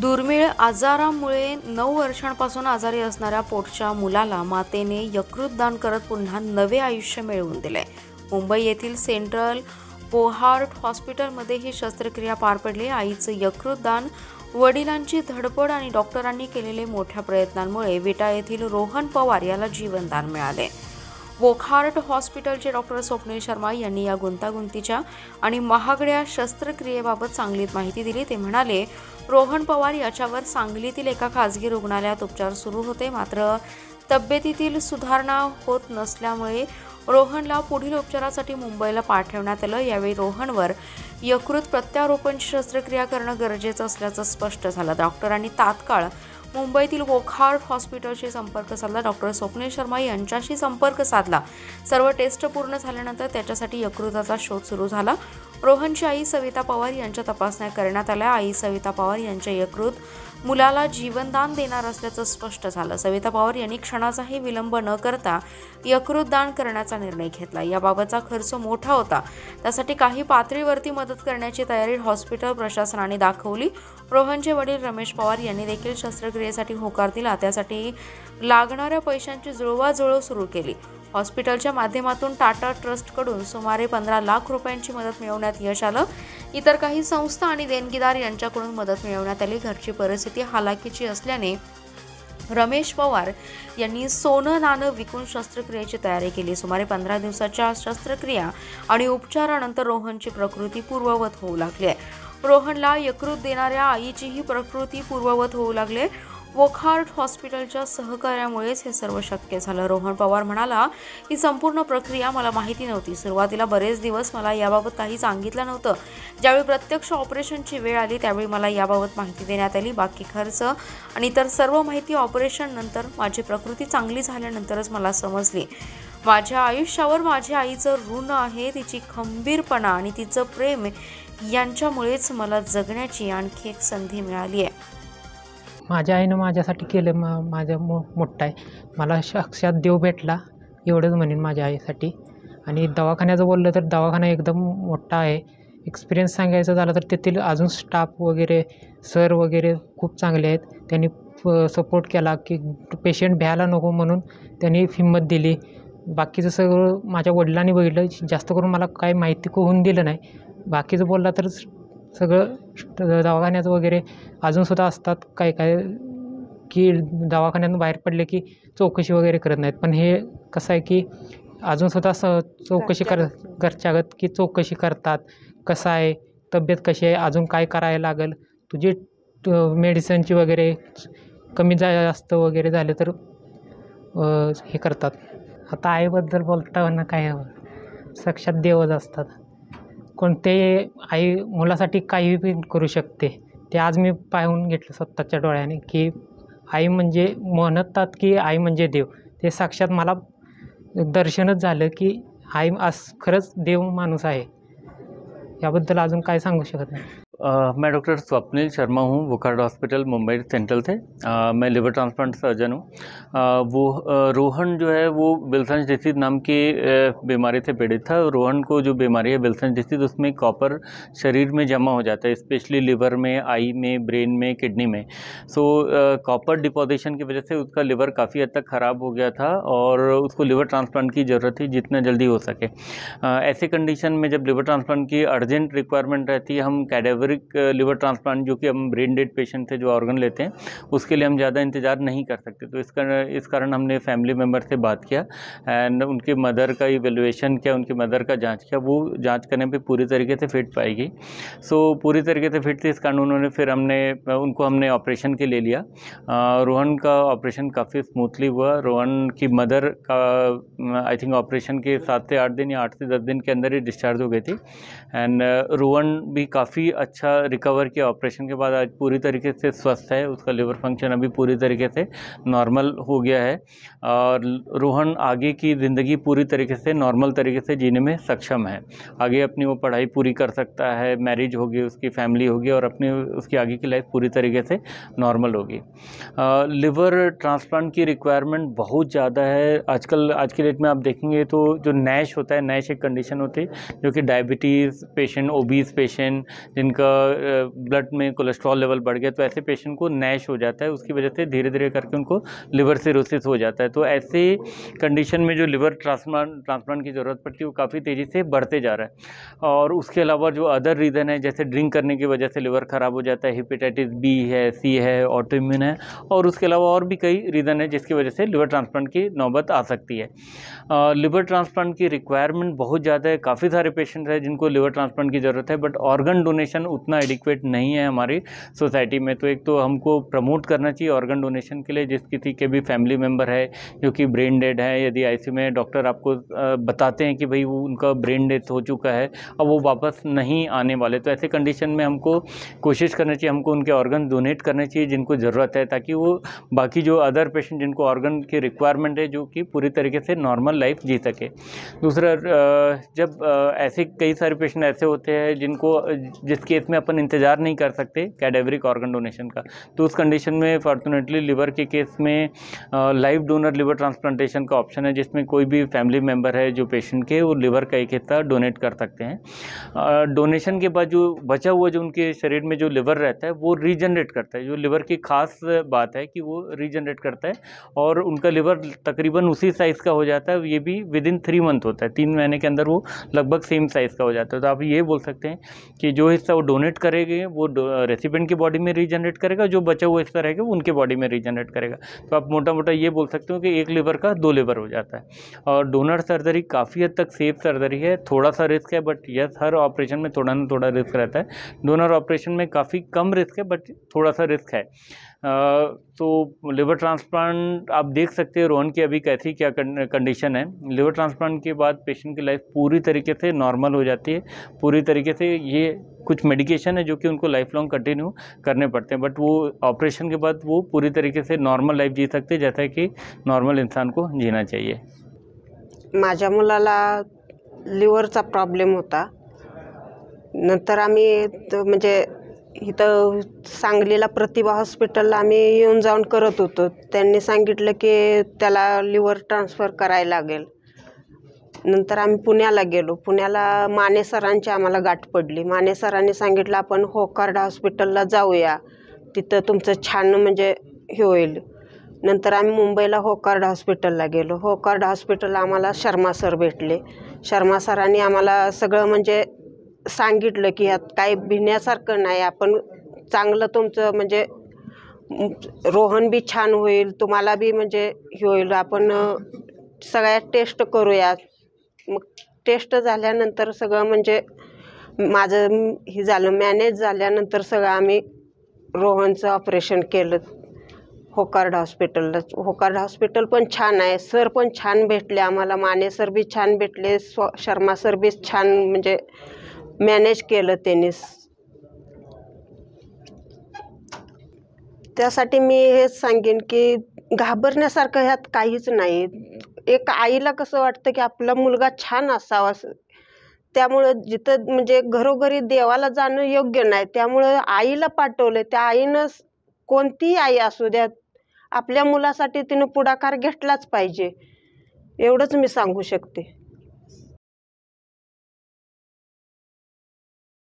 दुर्मिळ आजारामुळे 9 वर्षांपासून आजारी असणाऱ्या पोटच्या मुलाला मातेने यकृत दान करत पुन्हा नवे आयुष्य मिळवून दिले। मुंबई येथील सेंट्रल बोहार्ट हॉस्पिटलमध्ये ही शस्त्रक्रिया पार पडली। आईचं यकृत दान, वडिलांची धडपड आणि डॉक्टरांनी केलेले मोठ्या प्रयत्नांमुळे विटा येथील रोहन पवार याला जीवनदान मिळाले। बोहार्ट हॉस्पिटलचे डॉक्टर स्वप्नील शर्मा यांनी या गुंतागुंतीच्या आणि महागड्या शस्त्रक्रियेबाबत चांगलीच माहिती दिली। ते म्हणाले, रोहन पवार याच्यावर सांगलीतील एका खासगी रुग्णालयात उपचार सुरू होते, मात्र तब्येतीतील सुधारणा होत नसल्यामुळे रोहनला पुढील उपचारासाठी मुंबईला पाठवण्यात आलं। यावेळी रोहनवर यकृत प्रत्यारोपणची शस्त्रक्रिया करणं गरजेचं असल्याचं स्पष्ट झालं। डॉक्टरांनी तात्काळ मुंबईतील बोहार्ट हॉस्पिटलशी संपर्क साधला। डॉक्टर स्वप्नील शर्मा यांच्याशी संपर्क साधला। सर्व टेस्ट पूर्ण झाल्यानंतर त्याच्यासाठी यकृताचा शोध सुरू झाला। रोहनची आई सविता पवार यांच्या तपासण्या करण्यात आल्या। आई सविता पवार यांच्या यकृत मुलाला जीवनदान देणार असल्याचं स्पष्ट झालं। सविता पवार यांनी क्षणाचाही विलंब न करता यकृत दान करण्याचा निर्णय घेतला। याबाबतचा खर्च मोठा होता, त्यासाठी काही पातळीवरती मदत करण्याची तयारी हॉस्पिटल प्रशासनाने दाखवली। रोहनचे वडील रमेश पवार यांनी देखील शस्त्रक्रियेसाठी होकार दिला। त्यासाठी लागणाऱ्या पैशांची जुळवाजुळव सुरू केली। हॉस्पिटलच्या माध्यमातून टाटा ट्रस्टकडून सुमारे 15 लाख रुपयांची मदत मिळवण्यात यश आलं। इतर काही संस्था आणि देणगीदार यांच्याकडून मदत मिळवण्यात आली। घरची परिस्थिती हालाकीची असल्याने रमेश पवार यांनी सोनं नाणं विकून शस्त्रक्रियेची तयारी केली। सुमारे 15 दिवसाच्या शस्त्रक्रिया आणि उपचारानंतर रोहनची प्रकृती पूर्ववत होऊ लागली आहे। रोहनला यकृत देणाऱ्या आईचीही प्रकृती पूर्ववत होऊ लागली। बोहार्ट हॉस्पिटलच्या सहकार्यामुळेच हे सर्व शक्य झालं। रोहन पवार म्हणाला, ही संपूर्ण प्रक्रिया मला माहिती नव्हती। सुरुवातीला बरेच दिवस मला याबाबत काही सांगितलं नव्हतं। ज्यावेळी प्रत्यक्ष ऑपरेशनची वेळ आली त्यावेळी मला याबाबत माहिती देण्यात आली। बाकी खर्च आणि इतर सर्व माहिती ऑपरेशन नंतर, माझी प्रकृती चांगली झाल्यानंतरच मला समजली। माझ्या आयुष्यावर माझ्या आईचं ऋण आहे। तिची खंबीरपणा आणि तिचं प्रेम यांच्यामुळेच मला जगण्याची आणखी एक संधी मिळाली आहे। माझ्या आईनं माझ्यासाठी केलं, माझ्या मोठा आहे। मला साक्षात देव भेटला एवढंच म्हणेन माझ्या आईसाठी। आणि दवाखान्याचं बोललं तर दवाखाना एकदम मोठा आहे। एक्सपिरियन्स सांगायचं झालं तर तेथील अजून स्टाफ वगैरे, सर वगैरे खूप चांगले आहेत। त्यांनी सपोर्ट केला की पेशंट भ्यायला नको म्हणून त्यांनी हिंमत दिली। बाकीचं सगळं माझ्या वडिलांनी बघितलं। जास्त करून मला काही माहिती होऊन दिलं नाही। बाकीचं बोलला तर सगळं दवाखान्याचं वगैरे अजूनसुद्धा असतात काय की दवाखान्यातून बाहेर पडले की चौकशी वगैरे करत नाहीत। पण हे कसं आहे की अजूनसुद्धा चौकशी घरच्यागत की चौकशी करतात, कसं आहे, तब्येत कशी आहे, अजून काय करायला लागेल, तुझी मेडिसिनची वगैरे कमी जास्त वगैरे झाले तर हे करतात। आता आईबद्दल बोलताना काय साक्षात देवच असतात। कोणतेही आई मुलासाठी काही करू शकते। ते आज मी पाहून घेतलं स्वतःच्या डोळ्याने की आई म्हणजे म्हणतात की आई म्हणजे देव। ते साक्षात मला दर्शनच झालं की आई खरंच देव माणूस आहे। याबद्दल अजून काय सांगू शकत नाही। मैं डॉक्टर स्वप्नील शर्मा हूँ, बोहार्ट हॉस्पिटल मुंबई सेंट्रल से। मैं लिवर ट्रांसप्लांट सर्जन हूँ। रोहन जो है वो विल्सन डिसीज नाम की बीमारी से पीड़ित था। रोहन को जो बीमारी है विल्सन डिसीज, उसमें कॉपर शरीर में जमा हो जाता है, स्पेशली लिवर में, आई में, ब्रेन में, किडनी में। कॉपर डिपोजिशन की वजह से उसका लिवर काफ़ी हद तक ख़राब हो गया था और उसको लिवर ट्रांसप्लांट की ज़रूरत थी जितना जल्दी हो सके। ऐसे कंडीशन में जब लिवर ट्रांसप्लांट की अर्जेंट रिक्वायरमेंट रहती है, हम कैडेवरिक लिवर ट्रांसप्लांट जो कि हम ब्रेन डेड पेशेंट से जो ऑर्गन लेते हैं उसके लिए हम ज़्यादा इंतज़ार नहीं कर सकते। तो इस कारण हमने फैमिली मेम्बर से बात किया एंड उनके मदर का इवेलुएशन किया, उनकी मदर का जांच किया। वो जांच करने पे पूरी तरीके से फिट पाई गई। पूरी तरीके से फिट थी, इस कारण उन्होंने फिर हमने ऑपरेशन के ले लिया। रोहन का ऑपरेशन काफ़ी स्मूथली हुआ। रोहन की मदर का आई थिंक ऑपरेशन के 7 से 8 दिन या 8 से 10 दिन के अंदर ही डिस्चार्ज हो गई थी। एंड रोहन भी काफ़ी अच्छा रिकवर किया ऑपरेशन के बाद। आज पूरी तरीके से स्वस्थ है, उसका लिवर फंक्शन अभी पूरी तरीके से नॉर्मल हो गया है और रोहन आगे की ज़िंदगी पूरी तरीके से नॉर्मल तरीके से जीने में सक्षम है। आगे अपनी वो पढ़ाई पूरी कर सकता है, मैरिज होगी, उसकी फैमिली होगी और उसकी आगे की लाइफ पूरी तरीके से नॉर्मल होगी। लिवर ट्रांसप्लांट की रिक्वायरमेंट बहुत ज़्यादा है आजकल। आज के डेट में आप देखेंगे तो जो नैश होता है, नैश एक कंडीशन होती है जो कि डायबिटीज़ पेशेंट, ओबीस पेशेंट, जिनका ब्लड में कोलेस्ट्रॉल लेवल बढ़ गया, तो ऐसे पेशेंट को नैश हो जाता है, उसकी वजह से धीरे धीरे करके उनको लिवर सिरोसिस हो जाता है। तो ऐसे कंडीशन में जो लिवर ट्रांसप्लांट की ज़रूरत पड़ती है वो काफ़ी तेज़ी से बढ़ते जा रहा है। और उसके अलावा जो अदर रीज़न है, जैसे ड्रिंक करने की वजह से लिवर ख़राब हो जाता है, हेपेटाइटिस बी है, सी है, ऑटोइम्यून है, और उसके अलावा और भी कई रीज़न है जिसकी वजह से लिवर ट्रांसप्लांट की नौबत आ सकती है। लिवर ट्रांसप्लांट की रिक्वायरमेंट बहुत ज़्यादा है, काफ़ी सारे पेशेंट हैं जिनको लिवर ट्रांसप्लांट की ज़रूरत है, बट ऑर्गन डोनेशन उतना एडिक्वेट नहीं है हमारी सोसाइटी में। तो एक तो हमको प्रमोट करना चाहिए ऑर्गन डोनेशन के लिए। जिस किसी के भी फैमिली मेम्बर है जो कि ब्रेन डेड है, यदि आईसीयू में डॉक्टर आपको बताते हैं कि भाई वो उनका ब्रेन डेथ हो चुका है, अब वो वापस नहीं आने वाले, तो ऐसे कंडीशन में हमको कोशिश करनी चाहिए, हमको उनके ऑर्गन डोनेट करने चाहिए जिनको ज़रूरत है, ताकि वो बाकी जो अदर पेशेंट जिनको ऑर्गन की रिक्वायरमेंट है जो कि पूरी तरीके से नॉर्मल लाइफ जी सके। दूसरा, जब ऐसे कई सारे पेशेंट ऐसे होते हैं जिस केस में अपन इंतज़ार नहीं कर सकते कैडेवरिक ऑर्गन डोनेशन का, तो उस कंडीशन में फॉर्चुनेटली लिवर के केस में लाइव डोनर लिवर ट्रांसप्लांटेशन का ऑप्शन है, जिसमें कोई भी फैमिली मेम्बर है जो पेशेंट के, वो लिवर का एक हिस्सा डोनेट कर सकते हैं। डोनेशन के बाद जो बचा हुआ जो उनके शरीर में जो लिवर रहता है वो रीजनरेट करता है। जो लिवर की खास बात है कि वो रीजनरेट करता है और उनका लिवर तकरीबन उसी साइज़ का हो जाता है, ये भी विदिन 3 मंथ होता है, 3 महीने के अंदर वो लगभग सेम साइज़ का हो जाता है। तो आप ये बोल सकते हैं कि जो हिस्सा वो डोनेट करेंगे वो रेसिपिएंट की बॉडी में रीजनरेट करेगा, जो बचा हुआ हिस्सा रहेगा वो उनके बॉडी में रीजनरेट करेगा। तो आप मोटा मोटा ये बोल सकते हो कि एक लिवर का 2 लिवर हो जाता है। और डोनर सर्जरी काफ़ी हद तक सेफ सर्जरी है, थोड़ा सा रिस्क है, बट यस, हर ऑपरेशन में थोड़ा ना थोड़ा रिस्क रहता है। डोनर ऑपरेशन में काफ़ी कम रिस्क है, बट थोड़ा सा रिस्क है। तो लिवर ट्रांसप्लांट आप देख सकते हैं रोहन की अभी कैसी क्या कंडीशन है। लिवर ट्रांसप्लांट के बाद पेशेंट की लाइफ पूरी तरीके से नॉर्मल हो जाती है, पूरी तरीके से। ये कुछ मेडिकेशन है जो कि उनको लाइफ लॉन्ग कंटिन्यू करने पड़ते हैं, बट वो ऑपरेशन के बाद वो पूरी तरीके से नॉर्मल लाइफ जी सकते हैं, जैसा कि नॉर्मल इंसान को जीना चाहिए। माझ्या मुलाला लिव्हरचा प्रॉब्लेम होता। नंतर आम्ही म्हणजे इथं सांगलीला प्रतिभा हॉस्पिटलला आम्ही येऊन जाऊन करत होतो। त्यांनी सांगितलं की त्याला लिव्हर ट्रान्सफर करायला लागेल। नंतर आम्ही पुण्याला गेलो। पुण्याला माने सरांची आम्हाला गाठ पडली। माने सरांनी सांगितलं आपण होकार्ड हॉस्पिटलला जाऊया, तिथं तुमचं छान म्हणजे हे होईल। नंतर आम्ही मुंबईला होकार्ड हॉस्पिटलला गेलो। होकार्ड हॉस्पिटलला आम्हाला शर्मा सर भेटले। शर्मा सरांनी आम्हाला सगळं म्हणजे सांगितलं की यात काही भिण्यासारखं नाही, आपण चांगलं तुमचं म्हणजे रोहन बी छान होईल, तुम्हाला बी म्हणजे हे होईल, आपण सगळ्या टेस्ट करूया। मग टेस्ट झाल्यानंतर सगळं म्हणजे माझं हे झालं, मॅनेज झाल्यानंतर सगळं आम्ही रोहनचं ऑपरेशन केलं होकार्ड हॉस्पिटलला। होकार्ड हॉस्पिटल पण छान आहे, सर पण छान भेटले आम्हाला, माने सर बी छान भेटले, शर्मा सर बी छान म्हणजे मॅनेज केलं त्यांनी। त्यासाठी मी हेच सांगेन की घाबरण्यासारखं ह्यात काहीच नाही। एक आईला कसं वाटतं की आपला मुलगा छान असावा, त्यामुळं जिथं म्हणजे घरोघरी देवाला जाणं योग्य नाही, त्यामुळं आईला पाठवलं। त्या आईनं कोणतीही आई असू द्या, आपल्या मुलासाठी तिनं पुढाकार घेतलाच पाहिजे, एवढंच मी सांगू शकते।